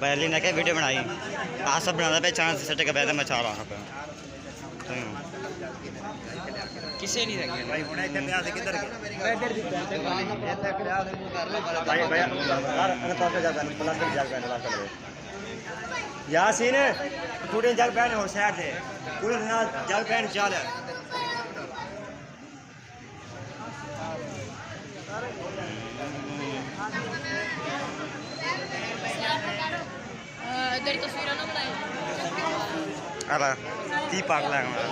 बैली ने क्या वीडियो बनाई आज सब बनाना पे चांस सटे का बैठा मैं चाह रहा हूँ किसे नहीं रखे भाई होना इधर पे आके किधर गए इधर भाई भाई यार अगर तो पे जाता है प्लस में जाग पहने वाला कर यासीन थोड़े जाग पहने हो साइड से पूरे ना जाग पहन चल इधर तस्वीरें ना बनाई अरे की पागल है हमारा